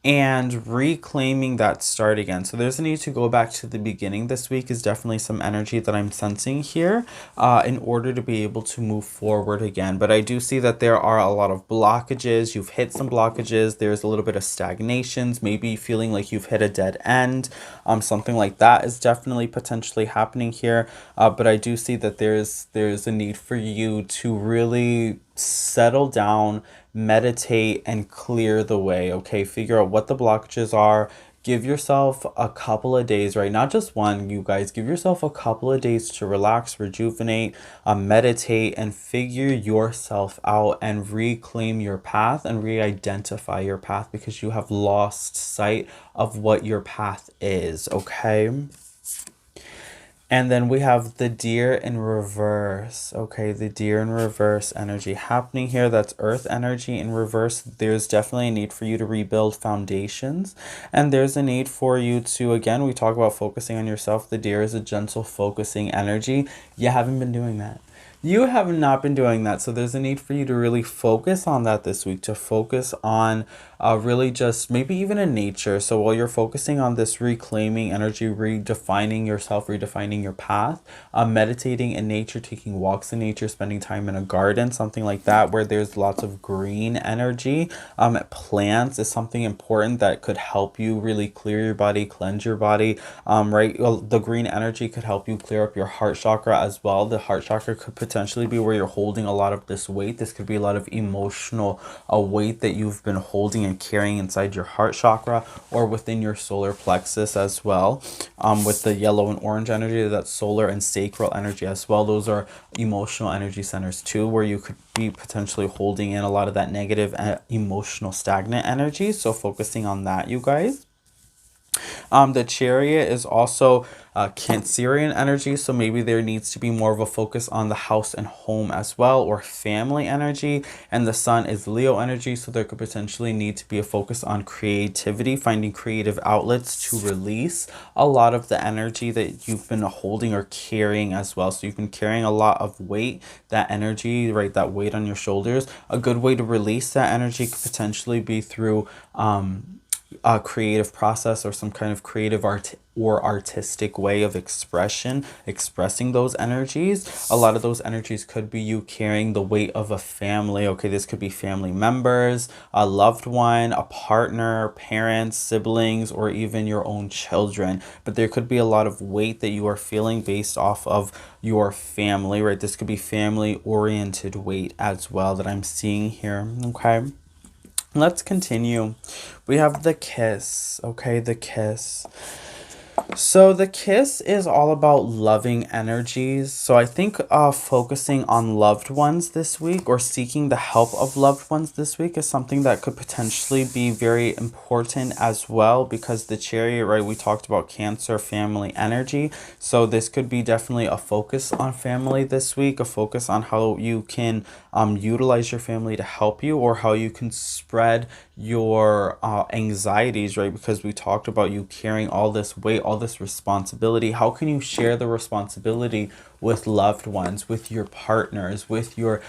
and reclaiming that start again. So there's a need to go back to the beginning this week is definitely some energy that I'm sensing here in order to be able to move forward again. But I do see that there are a lot of blockages. You've hit some blockages. There's a little bit of stagnations, maybe feeling like you've hit a dead end. Something like that is definitely potentially happening here. But I do see that there's a need for you to really settle down, meditate, and clear the way, okay? Figure out what the blockages are. Give yourself a couple of days, right? Not just one, you guys. Give yourself a couple of days to relax, rejuvenate, meditate, and figure yourself out and reclaim your path and re-identify your path because you have lost sight of what your path is, okay? And then we have the Deer in reverse. Okay, the Deer in reverse energy happening here. That's earth energy in reverse. There's definitely a need for you to rebuild foundations. And there's a need for you to, again, we talk about focusing on yourself. The Deer is a gentle focusing energy. You haven't been doing that. You have not been doing that. So there's a need for you to really focus on that this week, to focus on really just maybe even in nature. So while you're focusing on this reclaiming energy, redefining yourself, redefining your path, meditating in nature, taking walks in nature, spending time in a garden, something like that, where there's lots of green energy. Plants is something important that could help you really clear your body, cleanse your body, right? Well, the green energy could help you clear up your heart chakra as well. The heart chakra could potentially be where you're holding a lot of this weight. This could be a lot of emotional weight that you've been holding and carrying inside your heart chakra or within your solar plexus as well. With the yellow and orange energy, that's solar and sacral energy as well. Those are emotional energy centers too, where you could be potentially holding in a lot of that negative emotional stagnant energy. So focusing on that, you guys. The Chariot is also Cancerian energy, so maybe there needs to be more of a focus on the house and home as well, or family energy. And the Sun is Leo energy, so there could potentially need to be a focus on creativity, finding creative outlets to release a lot of the energy that you've been holding or carrying as well. So you've been carrying a lot of weight, that energy, right, that weight on your shoulders. A good way to release that energy could potentially be through a creative process or some kind of creative art or artistic way of expressing those energies. A lot of those energies could be you carrying the weight of a family. Okay, this could be family members, a loved one, a partner, parents, siblings, or even your own children. But there could be a lot of weight that you are feeling based off of your family, right? This could be family oriented weight as well that I'm seeing here. Okay, let's continue. We have the Kiss. Okay, the Kiss. So the Kiss is all about loving energies. So I think focusing on loved ones this week, or seeking the help of loved ones this week, is something that could potentially be very important as well, because the Chariot, right, we talked about Cancer, family energy. So this could be definitely a focus on family this week, a focus on how you can utilize your family to help you, or how you can spread your anxieties, right? Because we talked about you carrying all this weight, all this responsibility. How can you share the responsibility with loved ones, with your partners, with your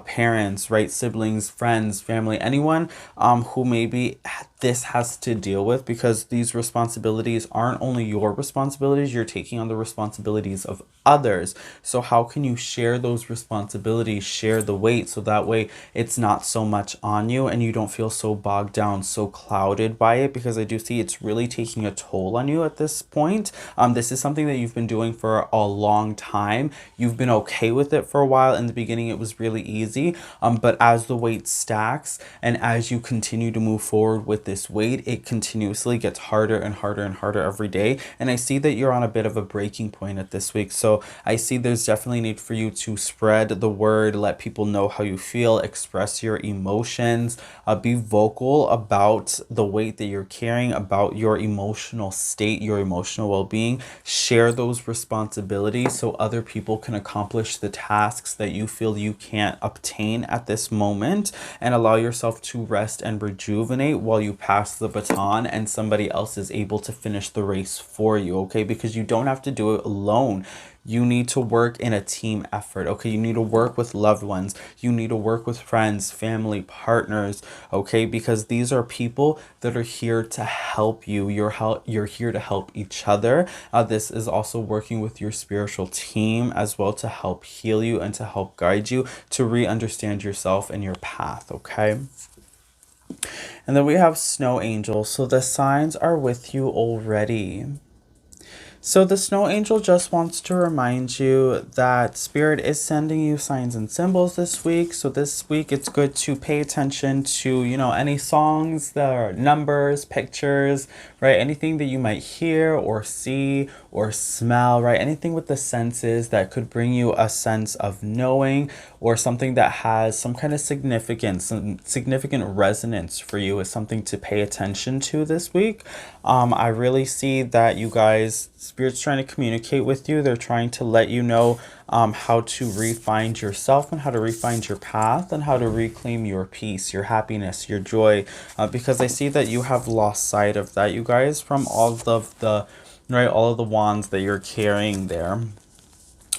parents, right? Siblings, friends, family, anyone who maybe this has to deal with, because these responsibilities aren't only your responsibilities, you're taking on the responsibilities of others. So how can you share those responsibilities, share the weight, so that way it's not so much on you and you don't feel so bogged down, so clouded by it, because I do see it's really taking a toll on you at this point. This is something that you've been doing for a long time. You've been okay with it for a while. In the beginning it was really easy, but as the weight stacks and as you continue to move forward with this weight, it continuously gets harder and harder and harder every day. And I see that you're on a bit of a breaking point at this week. So I see there's definitely need for you to spread the word, let people know how you feel, express your emotions, be vocal about the weight that you're carrying, about your emotional state, your emotional well-being. Share those responsibilities so other people can accomplish the tasks that you feel you can't obtain at this moment, and allow yourself to rest and rejuvenate while you pass the baton and somebody else is able to finish the race for you. Okay, because you don't have to do it alone. You need to work in a team effort. Okay, you need to work with loved ones. You need to work with friends, family, partners. Okay, because these are people that are here to help you. You're here to help each other. This is also working with your spiritual team as well, to help heal you and to help guide you to re-understand yourself and your path. Okay. And then we have Snow Angel. So the signs are with you already. So the Snow Angel just wants to remind you that Spirit is sending you signs and symbols this week. So this week it's good to pay attention to, any songs, that are numbers, pictures, right? Anything that you might hear or see or smell, right? Anything with the senses that could bring you a sense of knowing, or something that has some kind of significance, some significant resonance for you, is something to pay attention to this week. I really see that you guys, Spirit's trying to communicate with you. They're trying to let you know how to re-find yourself, and how to re-find your path, and how to reclaim your peace, your happiness, your joy, because I see that you have lost sight of that, you guys, from all of the wands that you're carrying there.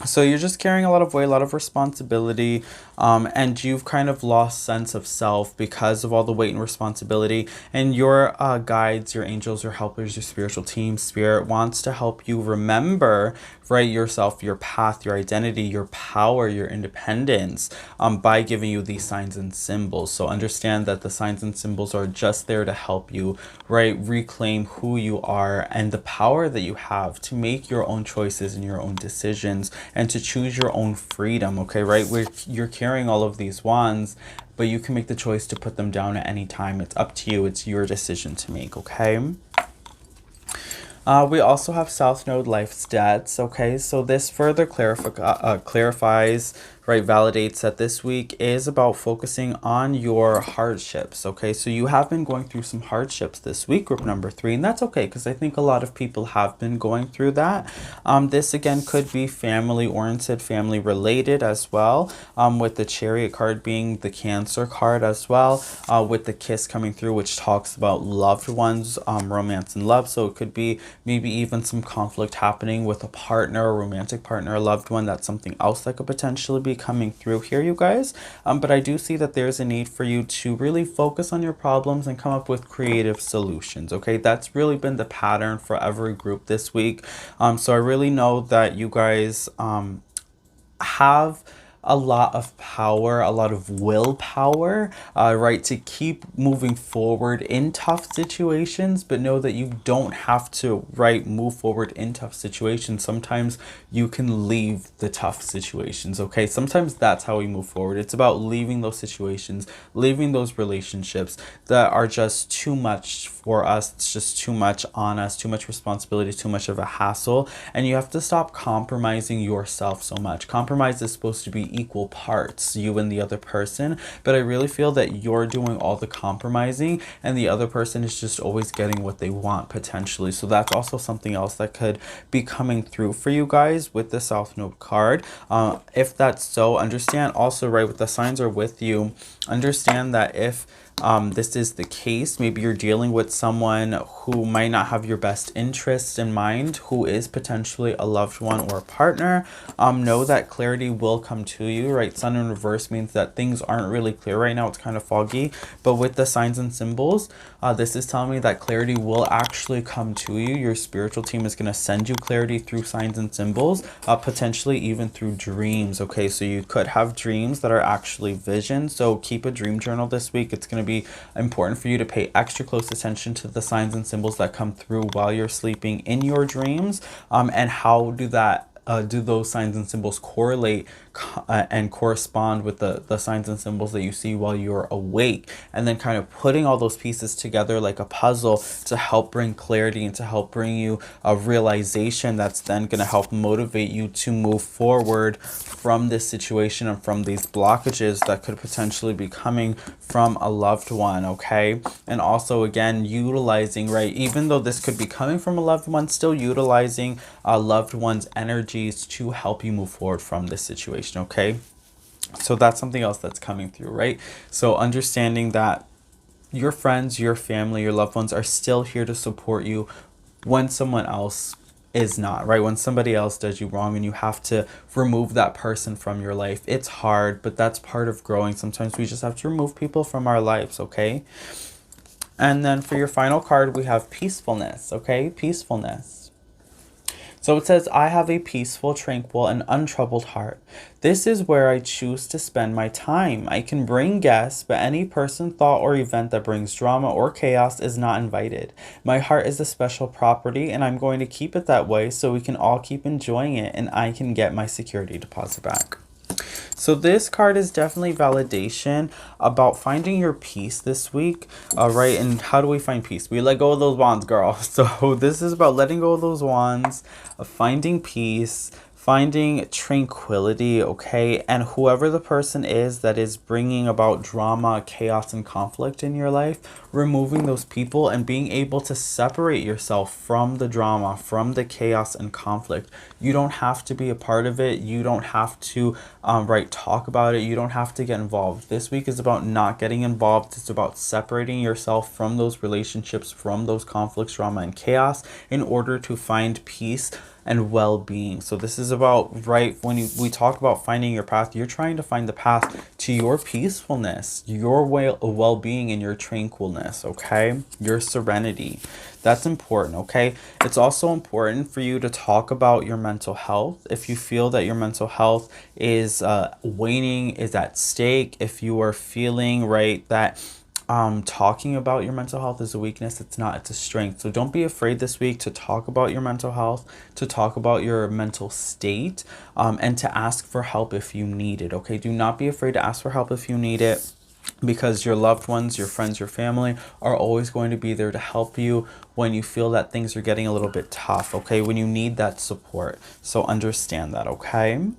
So you're just carrying a lot of weight, a lot of responsibility, and you've kind of lost sense of self because of all the weight and responsibility. And your guides, your angels, your helpers, your spiritual team, Spirit wants to help you remember, right, yourself, your path, your identity, your power, your independence, by giving you these signs and symbols. So understand that the signs and symbols are just there to help you, right, reclaim who you are and the power that you have to make your own choices and your own decisions, and to choose your own freedom. Okay, right, where you're carrying all of these wands, but you can make the choice to put them down at any time. It's up to you. It's your decision to make. Okay. We also have South Node Life's Debts. Okay, so this further clarifies, right, validates that this week is about focusing on your hardships, okay? So you have been going through some hardships this week, group number 3, and that's okay because I think a lot of people have been going through that. This again could be family oriented, family related as well, with the Chariot card being the Cancer card as well, with the Kiss coming through, which talks about loved ones, romance and love. So it could be maybe even some conflict happening with a partner, a romantic partner, a loved one. That's something else that could potentially be coming through here, you guys. But I do see that there's a need for you to really focus on your problems and come up with creative solutions, okay? That's really been the pattern for every group this week. So I really know that you guys have a lot of power, a lot of willpower, right, to keep moving forward in tough situations, but know that you don't have to, right, move forward in tough situations. Sometimes you can leave the tough situations, okay? Sometimes that's how we move forward. It's about leaving those situations, leaving those relationships that are just too much for us. It's just too much on us, too much responsibility, too much of a hassle, and you have to stop compromising yourself so much. Compromise is supposed to be equal parts, you and the other person, but I really feel that you're doing all the compromising and the other person is just always getting what they want potentially. So that's also something else that could be coming through for you guys with the South Node card. If that's so, understand also, right, with the signs are with you, understand that if this is the case, maybe you're dealing with someone who might not have your best interests in mind, who is potentially a loved one or a partner. Know that clarity will come to you, right? Sun in reverse means that things aren't really clear right now. It's kind of foggy, but with the signs and symbols, this is telling me that clarity will actually come to you. Your spiritual team is going to send you clarity through signs and symbols, potentially even through dreams, okay? So you could have dreams that are actually visions. So keep a dream journal this week. It's going to be important for you to pay extra close attention to the signs and symbols that come through while you're sleeping in your dreams, and how do those signs and symbols correlate and correspond with the signs and symbols that you see while you're awake, and then kind of putting all those pieces together like a puzzle to help bring clarity and to help bring you a realization that's then going to help motivate you to move forward from this situation and from these blockages that could potentially be coming from a loved one, okay? And also, again, utilizing, right, even though this could be coming from a loved one, still utilizing a loved one's energies to help you move forward from this situation, okay? So that's something else that's coming through, right? So understanding that your friends, your family, your loved ones are still here to support you when someone else is not, right? When somebody else does you wrong and you have to remove that person from your life. It's hard, but that's part of growing. Sometimes we just have to remove people from our lives, okay? And then for your final card, we have peacefulness, okay? Peacefulness. So it says, I have a peaceful, tranquil, and untroubled heart. This is where I choose to spend my time. I can bring guests, but any person, thought, or event that brings drama or chaos is not invited. My heart is a special property, and I'm going to keep it that way so we can all keep enjoying it, and I can get my security deposit back. So this card is definitely validation about finding your peace this week, right? And how do we find peace? We let go of those wands, girl. So this is about letting go of those wands, finding peace, finding tranquility, okay? And whoever the person is that is bringing about drama, chaos, and conflict in your life, removing those people and being able to separate yourself from the drama, from the chaos and conflict. You don't have to be a part of it. You don't have to, right, talk about it. You don't have to get involved. This week is about not getting involved. It's about separating yourself from those relationships, from those conflicts, drama, and chaos in order to find peace and well-being. So this is about, right, when we talk about finding your path, you're trying to find the path to your peacefulness, your well-being, and your tranquilness, okay? Your serenity. That's important, okay? It's also important for you to talk about your mental health. If you feel that your mental health is waning, is at stake, if you are feeling, right, that talking about your mental health is a weakness, it's not, it's a strength. So don't be afraid this week to talk about your mental health, to talk about your mental state, and to ask for help if you need it, okay? Do not be afraid to ask for help if you need it, because your loved ones, your friends, your family are always going to be there to help you when you feel that things are getting a little bit tough, okay? When you need that support. So understand that, okay?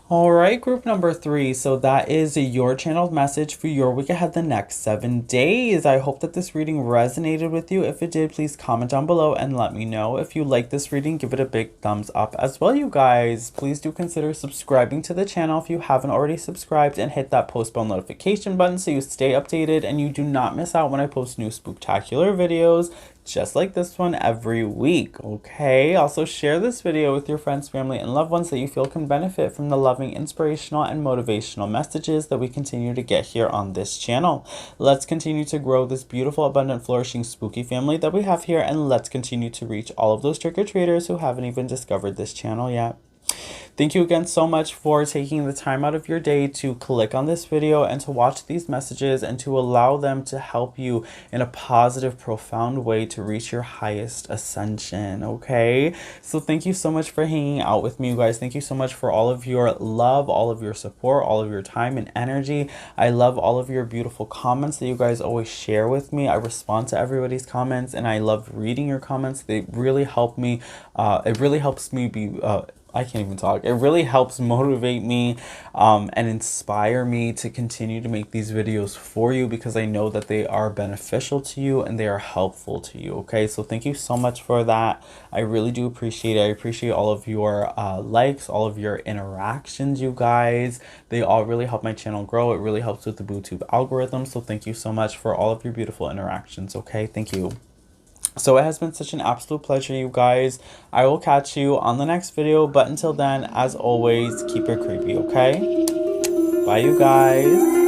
All right, group number 3. So that is your channeled message for your week ahead, the next 7 days. I hope that this reading resonated with you. If it did, please comment down below and let me know. If you like this reading, give it a big thumbs up as well, you guys. Please do consider subscribing to the channel if you haven't already subscribed, and hit that post bell notification button so you stay updated and you do not miss out when I post new spooktacular videos just like this one every week. Okay, also share this video with your friends, family, and loved ones that you feel can benefit from the loving, inspirational, and motivational messages that we continue to get here on this channel. Let's continue to grow this beautiful, abundant, flourishing, spooky family that we have here, and let's continue to reach all of those trick-or-treaters who haven't even discovered this channel yet. Thank you again so much for taking the time out of your day to click on this video and to watch these messages and to allow them to help you in a positive, profound way to reach your highest ascension, okay? So thank you so much for hanging out with me, you guys. Thank you so much for all of your love, all of your support, all of your time and energy. I love all of your beautiful comments that you guys always share with me. I respond to everybody's comments, and I love reading your comments. They really help me. It really helps me be... I can't even talk. It really helps motivate me and inspire me to continue to make these videos for you, because I know that they are beneficial to you and they are helpful to you. Okay, so thank you so much for that. I really do appreciate it. I appreciate all of your likes, all of your interactions, you guys. They all really help my channel grow. It really helps with the Bootube algorithm. So thank you so much for all of your beautiful interactions. Okay, thank you. So it has been such an absolute pleasure, you guys. I will catch you on the next video, but until then, as always, keep it creepy, okay? Bye, you guys.